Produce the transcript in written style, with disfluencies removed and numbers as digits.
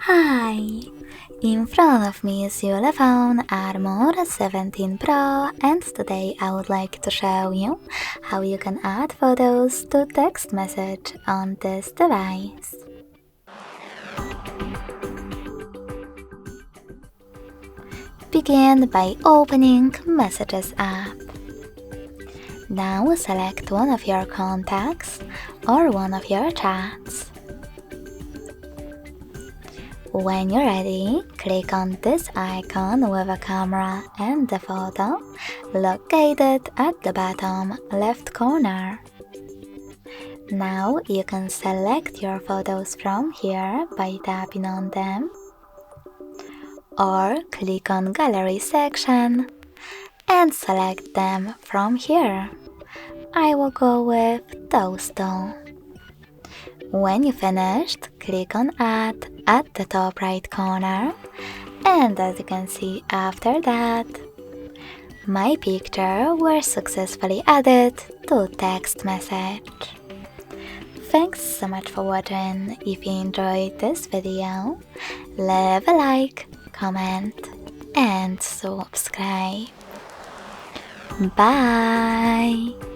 Hi! In front of me is ULEFONE Armor 17 Pro, and today I would like to show you how you can add photos to text message on this device. Begin by opening Messages app. Now select one of your contacts or one of your chats. When you're ready, click on this icon with a camera and the photo located at the bottom left corner. Now you can select your photos from here by tapping on them, or click on Gallery section and select them from here. I will go with those two. When you finished, click on Add at the top right corner, and as you can see after that, my picture was successfully added to text message. Thanks so much for watching. If you enjoyed this video, leave a like, comment and subscribe. Bye!